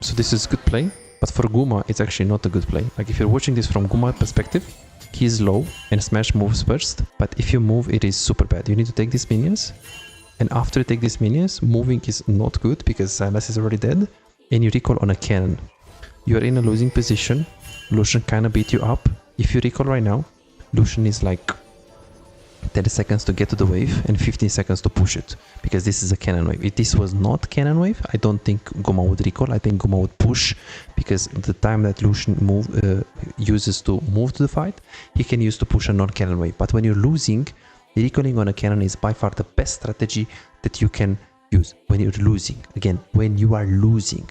So this is good play, but for Guma, it's actually not a good play. Like if you're watching this from Guma perspective, he is low and smash moves first, but if you move, it is super bad. You need to take these minions, and after you take these minions, moving is not good because Silas is already dead, and you recall on a cannon. You are in a losing position. Lucian kind of beat you up. If you recall right now, Lucian is like 10 seconds to get to the wave and 15 seconds to push it, because this is a cannon wave. If this was not cannon wave, I don't think Guma would recall. I think Guma would push, because the time that Lucian uses to move to the fight, he can use to push a non-cannon wave. But when you're losing, recalling on a cannon is by far the best strategy that you can use when you're losing. Again, when you are losing.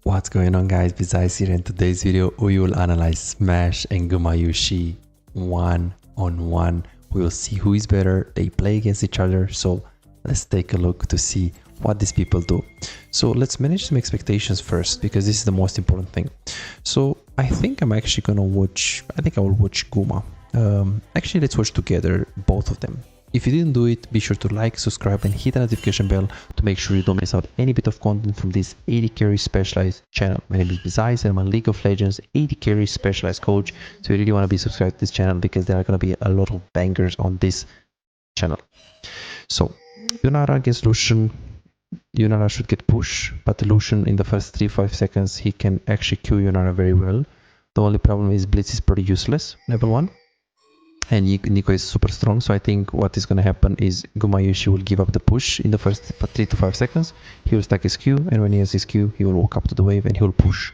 What's going on, guys? Besides here, in today's video we will analyze Smash and Gumayusi one-on-one. We will see who is better. They play against each other, so let's take a look to see what these people do. So let's manage some expectations first, because this is the most important thing. So I think I'm actually gonna watch, I think I will watch Guma. Actually, let's watch together both of them. If you didn't do it, be sure to like, subscribe and hit the notification bell to make sure you don't miss out any bit of content from this 80 carry specialized channel. My name is Bizais and I'm a League of Legends 80 carry specialized coach. So you really want to be subscribed to this channel, because there are going to be a lot of bangers on this channel. So Yunara against Lucian. Yunara should get push, but Lucian in the first 3-5 seconds, he can actually Q Yunara very well. The only problem is Blitz is pretty useless, level 1. And Nico is super strong, so I think what is going to happen is Gumayusi will give up the push in the first 3 to 5 seconds. He will stack his Q, and when he has his Q, he will walk up to the wave and he will push.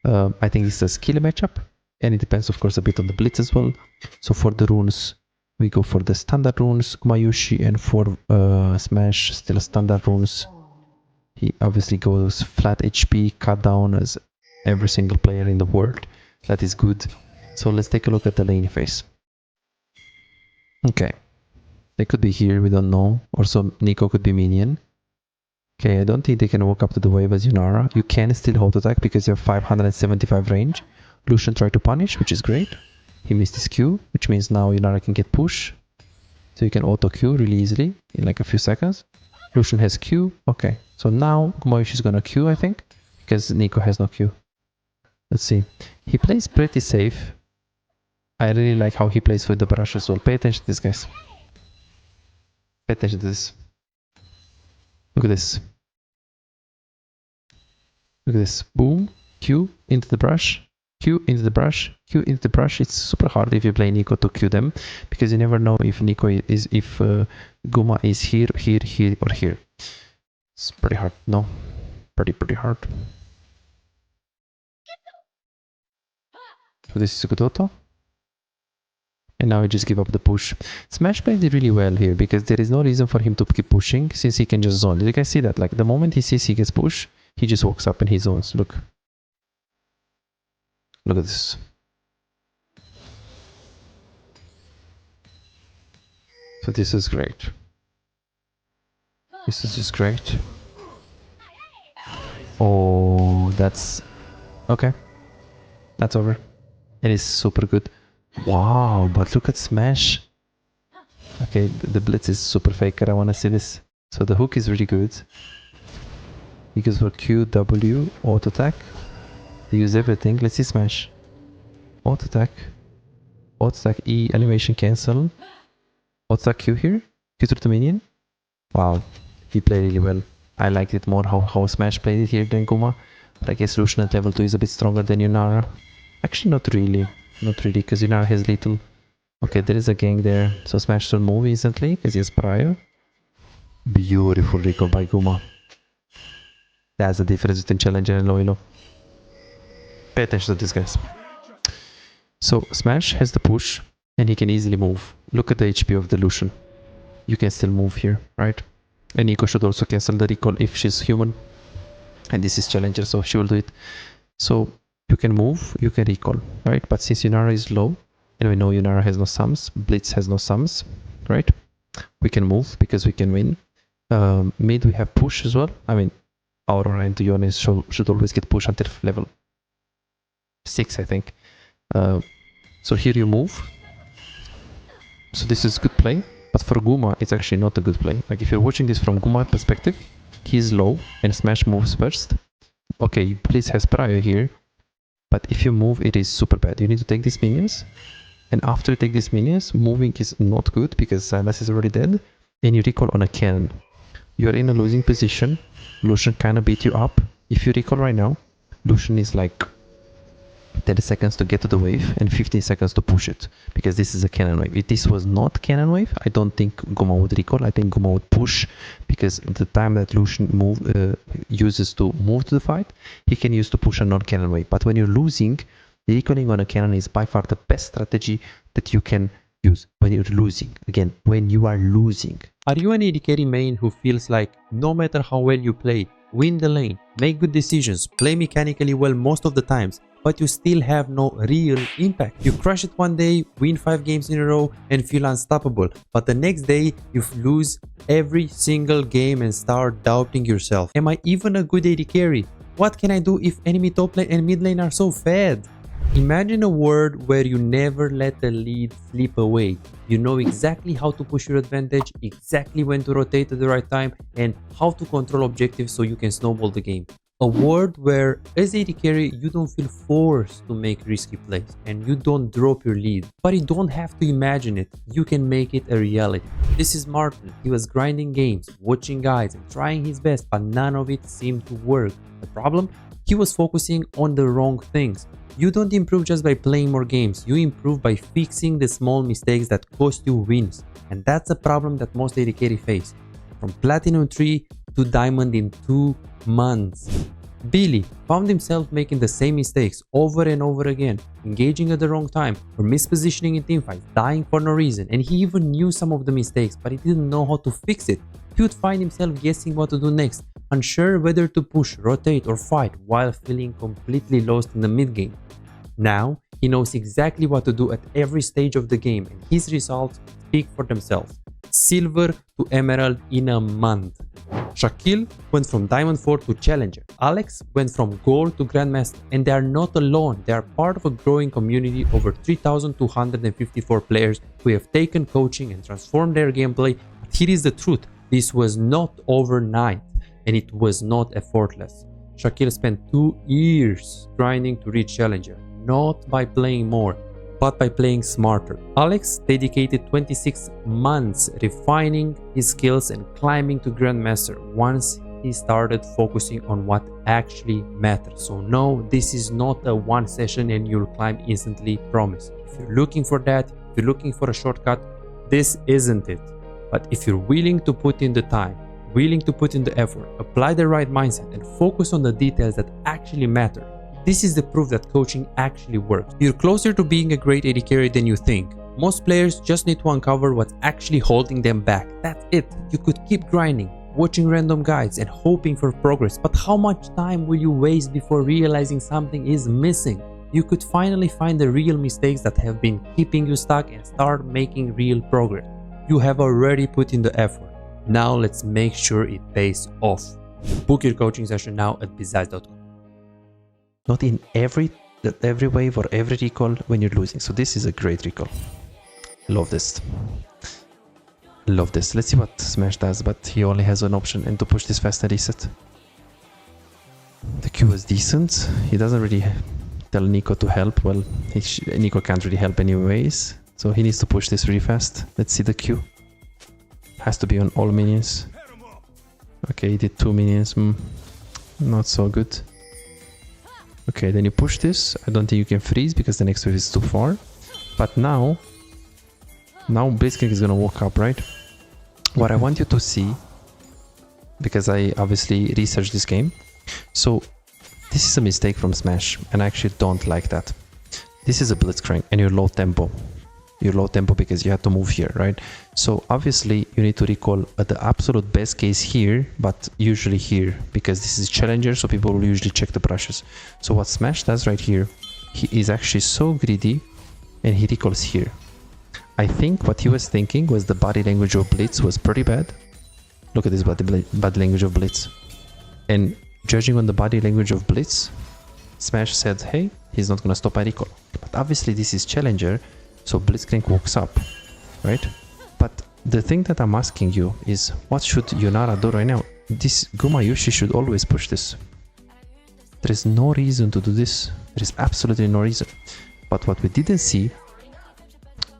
I think it's a skill matchup, and it depends, of course, a bit on the blitz as well. So for the runes, we go for the standard runes, Gumayusi, and for Smash, still standard runes. He obviously goes flat HP, cut down as every single player in the world. That is good. So let's take a look at the lane phase. Okay, they could be here, we don't know. Also, Nico could be minion. Okay, I don't think they can walk up to the wave as Yunara. You can still hold attack because you have 575 range. Lucian tried to punish, which is great. He missed his Q, which means now Yunara can get push. So you can auto Q really easily in like a few seconds. Lucian has Q. Okay, so now Gumayusi is gonna Q, I think, because Nico has no Q. Let's see. He plays pretty safe. I really like how he plays with the brush as well. Pay attention to this, guys. Pay attention to this. Look at this. Look at this. Boom. Q into the brush. Q into the brush. Q into the brush. It's super hard if you play Nico to Q them, because you never know if Nico is, if Guma is here, here, here, or here. It's pretty hard. No. Pretty hard. So this is a good auto. And now he just give up the push. Smash played it really well here, because there is no reason for him to keep pushing, since he can just zone. Did you guys see that? Like the moment he sees he gets push, he just walks up and he zones. Look. Look at this. So this is great. This is just great. Oh, that's... okay. That's over. It is super good. Wow, but look at Smash. Okay, the blitz is super faker. I want to see this. So the hook is really good. He goes for Q, W, auto attack. They use everything. Let's see Smash. Auto attack. Auto attack E, animation cancel. Auto attack Q here. Q to the minion. Wow, he played really well. I liked it more how Smash played it here than Guma. But I guess Lucian at level 2 is a bit stronger than Yunara. Actually, not really. Not really, because Yunara has little. Okay, there is a gang there. So Smash should move instantly, because he has prior. Beautiful recall by Guma. That's the difference between Challenger and Loilo. Pay attention to this, guys. So Smash has the push, and he can easily move. Look at the HP of the Lucian. You can still move here, right? And Nico should also cancel the recall if she's human. And this is Challenger, so she will do it. So you can move, you can recall, right? But since Yunara is low, and we know Yunara has no sums, Blitz has no sums, right? We can move because we can win. Mid we have push as well. I mean, Aurora and Dionis should always get push until level 6, I think. So here you move. So this is good play, but for Guma, it's actually not a good play. Like if you're watching this from Guma perspective, he's low and Smash moves first. Okay, Blitz has prior here, but if you move, it is super bad. You need to take these minions, and after you take these minions, moving is not good because Silas is already dead, and you recall on a cannon. You are in a losing position. Lucian kind of beat you up. If you recall right now, Lucian is like 30 seconds to get to the wave and 15 seconds to push it, because this is a cannon wave. If this was not cannon wave, I don't think Guma would recall. I think Guma would push, because the time that Lucian uses to move to the fight, he can use to push a non-cannon wave. But when you're losing, recalling on a cannon is by far the best strategy that you can use when you're losing. Again, when you are losing. Are you an AD carry main who feels like no matter how well you play, win the lane, make good decisions, play mechanically well most of the times, but you still have no real impact? You crush it one day, win 5 games in a row and feel unstoppable, but the next day you lose every single game and start doubting yourself. Am I even a good AD carry? What can I do if enemy top lane and mid lane are so fed? Imagine a world where you never let the lead slip away. You know exactly how to push your advantage, exactly when to rotate at the right time, and how to control objectives so you can snowball the game. A world where as AD carry you don't feel forced to make risky plays and you don't drop your lead. But you don't have to imagine it, you can make it a reality. This is Martin. He was grinding games, watching guides and trying his best, but none of it seemed to work. The problem? He was focusing on the wrong things. You don't improve just by playing more games, you improve by fixing the small mistakes that cost you wins. And that's a problem that most AD carry face. From Platinum 3 to Diamond in 2 months. Billy found himself making the same mistakes over and over again, engaging at the wrong time or mispositioning in teamfights, dying for no reason, and he even knew some of the mistakes but he didn't know how to fix it. He would find himself guessing what to do next, unsure whether to push, rotate or fight while feeling completely lost in the mid game. Now, he knows exactly what to do at every stage of the game and his results speak for themselves. Silver to Emerald in a month. Shaquille went from Diamond 4 to Challenger. Alex went from Gold to Grandmaster, and they are not alone. They are part of a growing community of over 3,254 players who have taken coaching and transformed their gameplay. But here is the truth. This was not overnight and it was not effortless. Shaquille spent 2 years grinding to reach Challenger, not by playing more, but by playing smarter. Alex dedicated 26 months refining his skills and climbing to Grandmaster once he started focusing on what actually matters. So no, this is not a one session and you'll climb instantly, promise. If you're looking for that, if you're looking for a shortcut, this isn't it. But if you're willing to put in the time, willing to put in the effort, apply the right mindset and focus on the details that actually matter, this is the proof that coaching actually works. You're closer to being a great AD carry than you think. Most players just need to uncover what's actually holding them back. That's it. You could keep grinding, watching random guides and hoping for progress, but how much time will you waste before realizing something is missing? You could finally find the real mistakes that have been keeping you stuck and start making real progress. You have already put in the effort. Now let's make sure it pays off. Book your coaching session now at bizaz.com. Not in every wave or every recall when you're losing. So this is a great recall. Love this. Love this. Let's see what Smash does, but he only has one option, and to push this fast and reset. The Q was decent. He doesn't really tell Nico to help. Well, Nico can't really help anyways. So he needs to push this really fast. Let's see the Q. Has to be on all minions. Okay, he did 2 minions. Not so good. Okay, then you push this. I don't think you can freeze because the next wave is too far. But now Blitzkrieg is gonna walk up, right? What I want you to see, because I obviously researched this game, so this is a mistake from Smash, and I actually don't like that. This is a Blitzkrieg and you're low tempo. You're low tempo because you have to move here, right? So obviously you need to recall at the absolute best case here, but usually here, because this is Challenger, so people will usually check the brushes. So what Smash does right here, he is actually so greedy and he recalls here. I think what he was thinking was the body language of Blitz was pretty bad. Look at this body language of Blitz. And judging on the body language of Blitz, Smash said, hey, he's not gonna stop my recall. But obviously this is Challenger, so Blitzkrieg walks up, right? But the thing that I'm asking you is, what should Yonara do right now? This Gumayusi should always push this. There is no reason to do this. There is absolutely no reason. But what we didn't see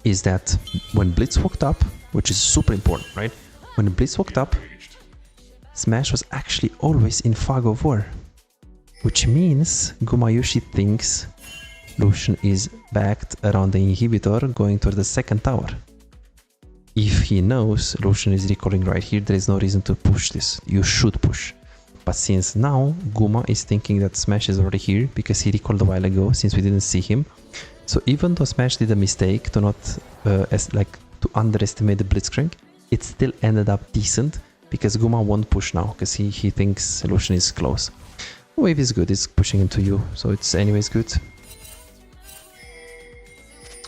is that when Blitz walked up, which is super important, right? When Blitz walked up, Smash was actually always in fog of war, which means Gumayusi thinks Lucian is backed around the inhibitor going toward the second tower. If he knows Lucian is recalling right here, there is no reason to push this. You should push. But since now Guma is thinking that Smash is already here because he recalled a while ago since we didn't see him. So even though Smash did a mistake to not to underestimate the Blitzcrank, it still ended up decent because Guma won't push now because he thinks Lucian is close. Wave is good, it's pushing into you, so it's anyways good.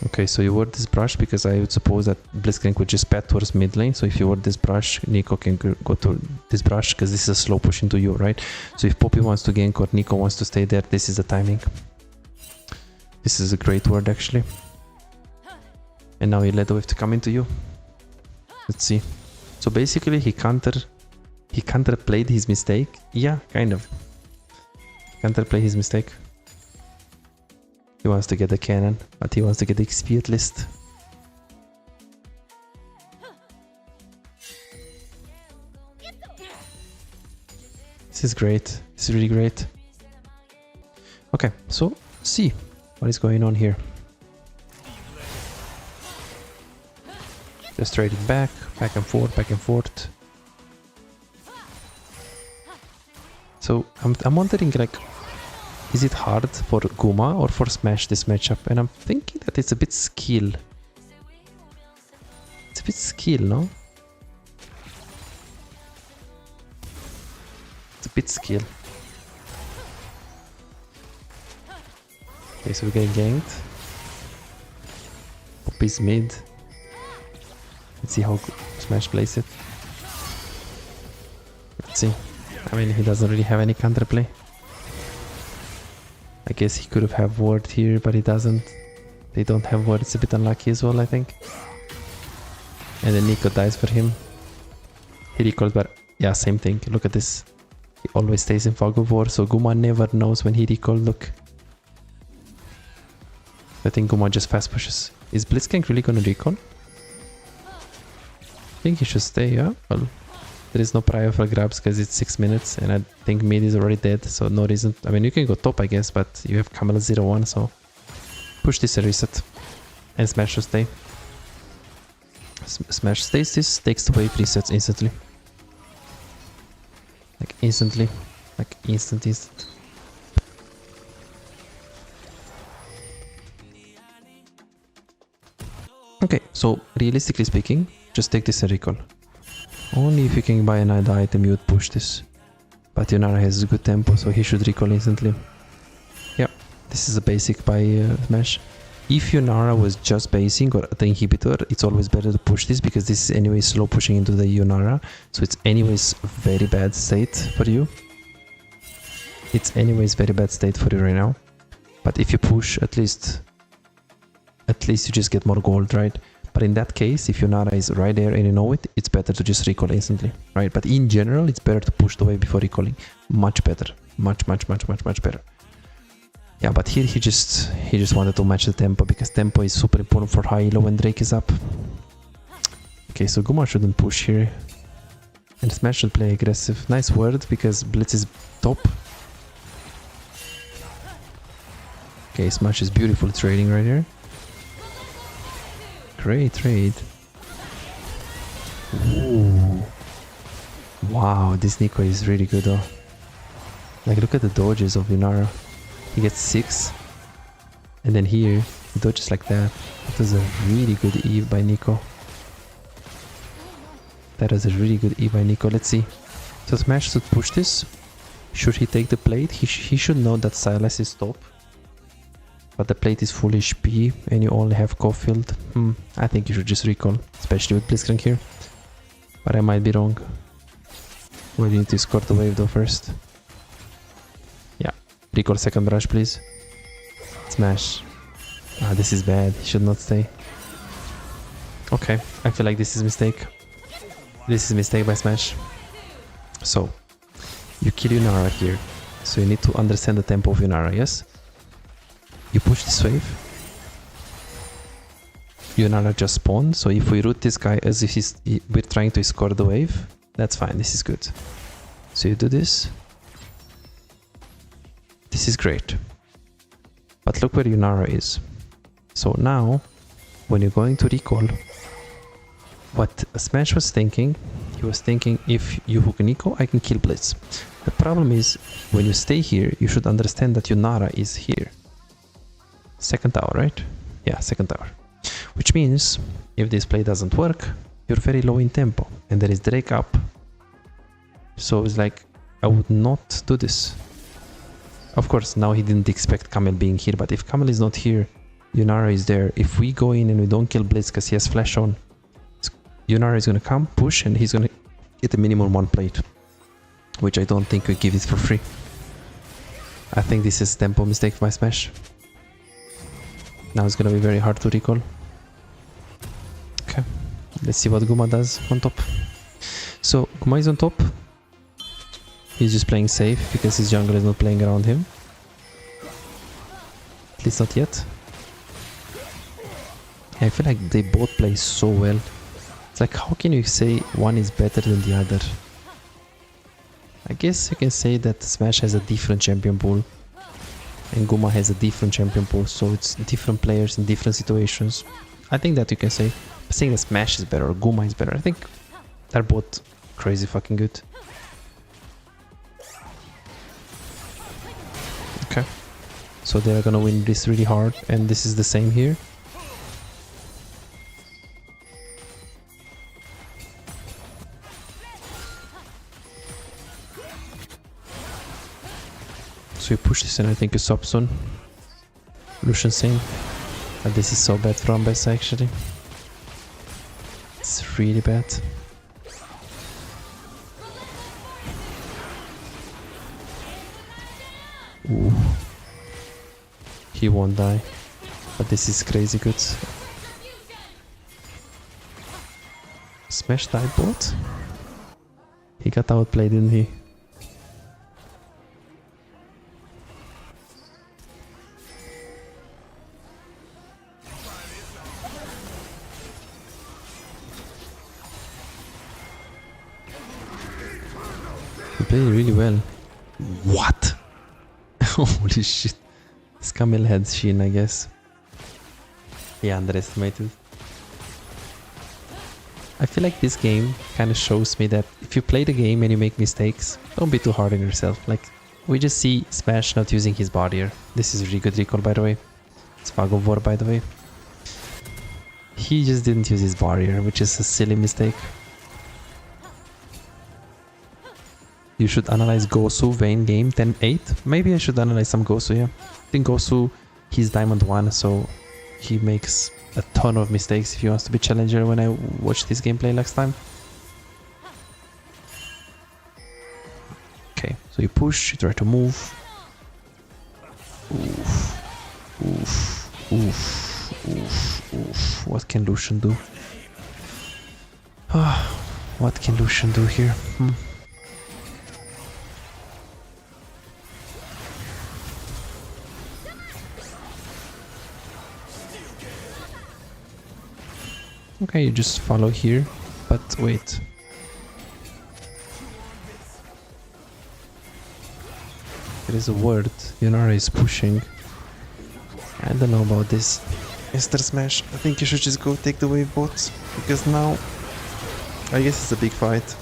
Okay, so you ward this brush because I would suppose that Blitzcrank would just pad towards mid lane. So if you ward this brush, Nico can go to this brush because this is a slow push into you, right? So if Poppy wants to gank or Nico wants to stay there, this is the timing. This is a great ward actually. And now he let the wave to come into you. Let's see. So basically he counterplayed his mistake. Yeah, kind of. Counterplay his mistake. He wants to get the cannon, but he wants to get the XP at least. This is great. This is really great. Okay, so see what is going on here. Just trading back and forth, back and forth. So I'm wondering, like, is it hard for Guma or for Smash this matchup? And I'm thinking that it's a bit skill. It's a bit skill, no? It's a bit skill. Okay, so we're getting ganked. Poppy's mid. Let's see how Smash plays it. Let's see. I mean, he doesn't really have any counterplay. I guess he could have ward here, but he doesn't. They don't have ward. It's a bit unlucky as well, I think. And then Nico dies for him. He recalls, but yeah, same thing. Look at this. He always stays in fog of war, so Guma never knows when he recalls. Look. I think Guma just fast pushes. Is Blitzcrank really gonna recall? I think he should stay, yeah? Well, there is no prior for grabs because it's 6 minutes and I think mid is already dead, so no reason. I mean, you can go top, I guess, but you have Camel 0-1, so push this and reset. And Smash should stay. Smash stays this, takes the wave, resets instantly. Like instantly. Like instant. Okay, so realistically speaking, just take this and recall. Only if you can buy another item you would push this. But Yonara has good tempo, so he should recall instantly. Yeah, this is a basic by Smash. If Yonara was just basing or the inhibitor, it's always better to push this because this is anyway slow pushing into the Yonara. So it's anyways very bad state for you. It's anyways very bad state for you right now. But if you push, at least you just get more gold, right? But in that case, if Yonara is right there and you know it, it's better to just recall instantly, right? But in general, it's better to push the wave before recalling. Much better. Much better. Yeah, but here he just wanted to match the tempo because tempo is super important for high elo when Drake is up. Okay, so Guma shouldn't push here. And Smash should play aggressive. Nice word because Blitz is top. Okay, Smash is beautiful trading right here. Great trade. Ooh. Wow, this Nico is really good though. Like, look at the dodges of Yonara. He gets 6. And then here, he dodges like that. That was a really good Eve by Nico. That was a really good Eve by Nico. Let's see. So Smash should push this. Should he take the plate? He should know that Silas is top. But the plate is full HP and you only have Caulfield. I think you should just recall, especially with Blitzcrank here. But I might be wrong. We need to score the wave though first. Yeah, recall second brush please. Smash. Ah, this is bad. He should not stay. Okay, I feel like this is a mistake. This is a mistake by Smash. So, you kill Yonara here. So you need to understand the tempo of Yunara, yes? You push this wave. Yunara just spawned, so if we root this guy as if we're trying to score the wave, that's fine, this is good. So you do this. This is great. But look where Yunara is. So now, when you're going to recall, what Smash was thinking, he was thinking if you hook Nico, I can kill Blitz. The problem is, when you stay here, you should understand that Yunara is here. Second tower, right? Yeah, second tower. Which means, if this play doesn't work, you're very low in tempo, and there is Drake up. So it's like, I would not do this. Of course, now he didn't expect Camel being here, but if Camel is not here, Yunara is there. If we go in and we don't kill Blitz because he has flash on, Yunara is going to come, push, and he's going to get a minimum 1 plate. Which I don't think we give it for free. I think this is tempo mistake by Smash. Now it's going to be very hard to recall. Okay, let's see what Guma does on top. So Guma is on top. He's just playing safe because his jungle is not playing around him. At least not yet. I feel like they both play so well. It's like, how can you say one is better than the other? I guess you can say that Smash has a different champion pool and Guma has a different champion pool, so it's different players in different situations. I think that you can say. But saying that Smash is better or Guma is better, I think they're both crazy fucking good. Okay, so they're gonna win this really hard, and this is the same here. So you push this and I think you stop soon. Lucian Sane. But this is so bad for Ambessa actually. It's really bad. Ooh. He won't die. But this is crazy good. Smash died bot? He got outplayed, didn't he? He played really well. What? Holy shit. This Camel had Sheen, I guess. He underestimated. I feel like this game kind of shows me that if you play the game and you make mistakes, don't be too hard on yourself. Like, we just see Smash not using his barrier. This is really good recall, by the way. It's Fog of War, by the way. He just didn't use his barrier, which is a silly mistake. You should analyze Gosu, Vayne game 10-8. Maybe I should analyze some Gosu, yeah. I think Gosu, he's Diamond 1, so he makes a ton of mistakes if he wants to be challenger when I watch this gameplay next time. Okay, so you push, you try to move. Oof, oof, oof, oof, oof. What can Lucian do? What can Lucian do here? Okay, you just follow here, but wait. There is a word. Yunara is pushing. I don't know about this. Mr. Smash, I think you should just go take the wave bot, because now I guess it's a big fight.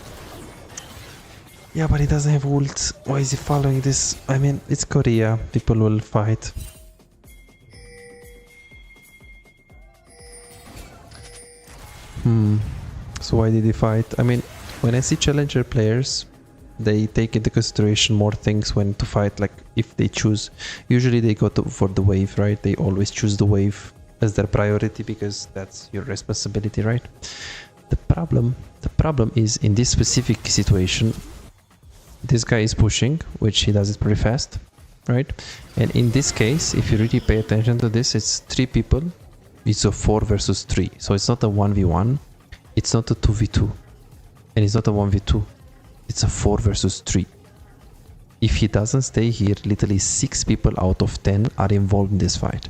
Yeah, but he doesn't have ult. Why is he following this? I mean, it's Korea. People will fight. So why did he fight? I mean, when I see challenger players, they take into consideration more things when to fight, like if they choose. Usually they go for the wave, right? They always choose the wave as their priority because that's your responsibility, right? The problem is in this specific situation, this guy is pushing, which he does it pretty fast, right? And in this case, if you really pay attention to this, it's 3 people. It's a 4 versus 3, so it's not a 1v1, it's not a 2v2, and it's not a 1v2, it's a 4 versus 3. if he doesn't stay here, literally 6 people out of 10 are involved in this fight.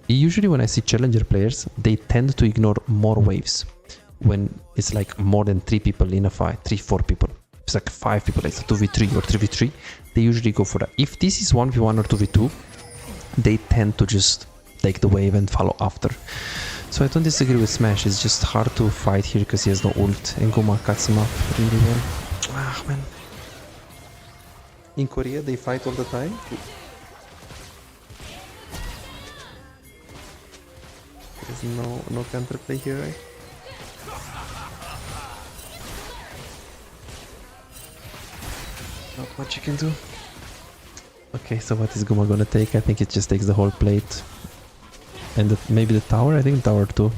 Usually when I see challenger players, they tend to ignore more waves. When it's like more than 3 people in a fight, 3-4 people. It's like 5 people, like 2v3 or 3v3, they usually go for that. If this is 1v1 or 2v2, they tend to just take the wave and follow after. So I don't disagree with Smash, it's just hard to fight here because he has no ult, and Guma cuts him up really well. Ah, man. In Korea, they fight all the time. There's no counterplay here, right? Not much you can do. Okay, so what is Guma gonna take? I think it just takes the whole plate. And maybe the tower? I think tower too.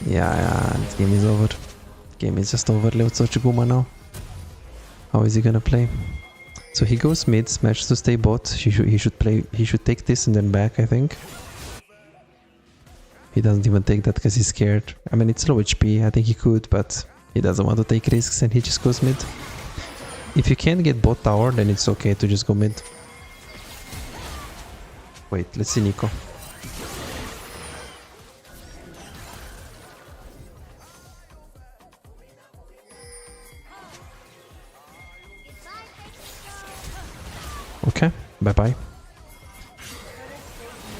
Yeah, this game is over. Game is just over. Let's watch Guma now. How is he gonna play? So he goes mid, Smash to stay bot. He should take this and then back, I think. He doesn't even take that because he's scared. I mean, it's low HP. I think he could, but he doesn't want to take risks and he just goes mid. If you can't get bot tower, then it's okay to just go mid. Wait, let's see Nico. Okay, bye-bye.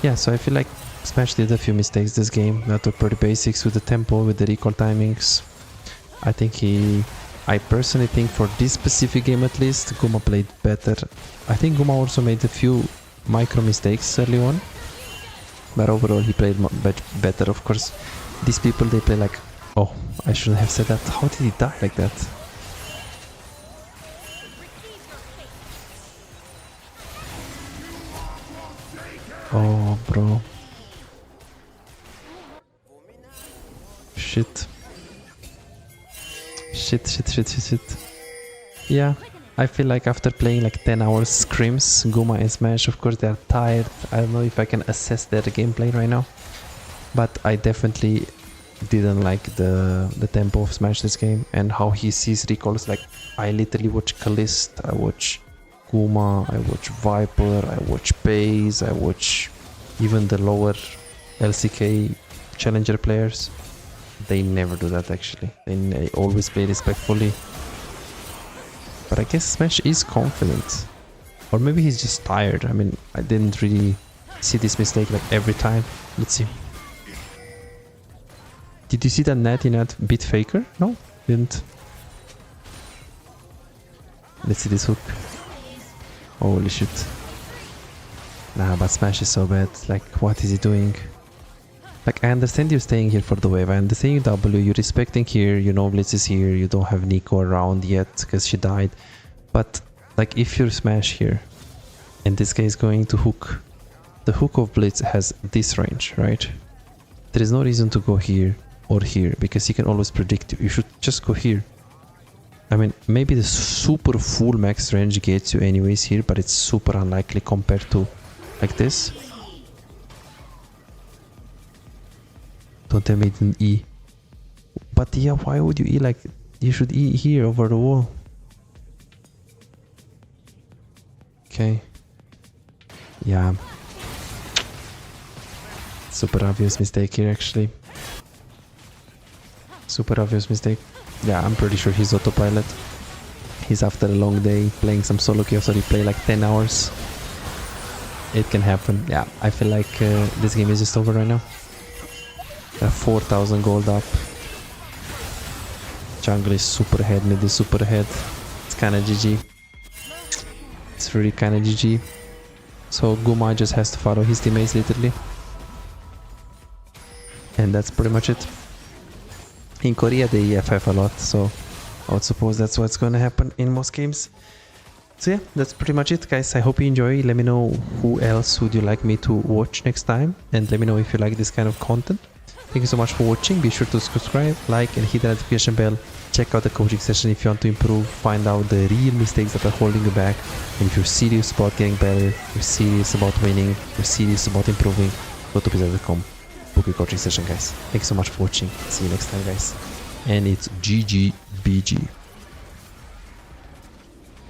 Yeah, so I feel like Smash did a few mistakes this game. That were pretty basics with the tempo, with the recall timings. I personally think for this specific game at least, Guma played better. I think Guma also made a few micro mistakes early on. But overall he played better, of course. These people, they play like... Oh, I shouldn't have said that. How did he die like that? Oh, bro. Shit. Shit. Yeah, I feel like after playing like 10 hours scrims, Guma and Smash, of course they are tired. I don't know if I can assess their gameplay right now. But I definitely didn't like the tempo of Smash this game and how he sees recalls. Like, I literally watch Calist, I watch Guma, I watch Viper, I watch Baze, I watch even the lower LCK challenger players. They never do that actually. They always play respectfully. But I guess Smash is confident. Or maybe he's just tired. I mean, I didn't really see this mistake like every time. Let's see. Did you see that Natty Nat beat Faker? No, didn't. Let's see this hook. Holy shit. Nah, but Smash is so bad. Like, what is he doing? Like, I understand you staying here for the wave. I understand you W, you're respecting here, you know Blitz is here, you don't have Nico around yet because she died. But, like, if you're Smash here, and this guy is going to hook, the hook of Blitz has this range, right? There is no reason to go here or here, because he can always predict you. You should just go here. I mean, maybe the super full max range gets you anyways here, but it's super unlikely compared to, like this. Don't tell me it didn't E. But yeah, why would you E like... You should E here over the wall. Okay. Yeah. Super obvious mistake here actually. Super obvious mistake. Yeah, I'm pretty sure he's autopilot. He's after a long day playing some solo queue, so he played like 10 hours. It can happen. Yeah, I feel like this game is just over right now. 4,000 gold up. Jungle is super ahead, mid is super ahead. It's kinda GG. It's really kinda GG. So Guma just has to follow his teammates literally. And that's pretty much it. In Korea they FF a lot, so I would suppose that's what's gonna happen in most games. So yeah, that's pretty much it guys. I hope you enjoy. Let me know who else would you like me to watch next time, and let me know if you like this kind of content. Thank you so much for watching. Be sure to subscribe, like, and hit the notification bell. Check out the coaching session if you want to improve, find out the real mistakes that are holding you back. And if you're serious about getting better, you're serious about winning, you're serious about improving, go to pizza.com. Book your coaching session guys. Thank you so much for watching. See you next time guys. And it's GG BG.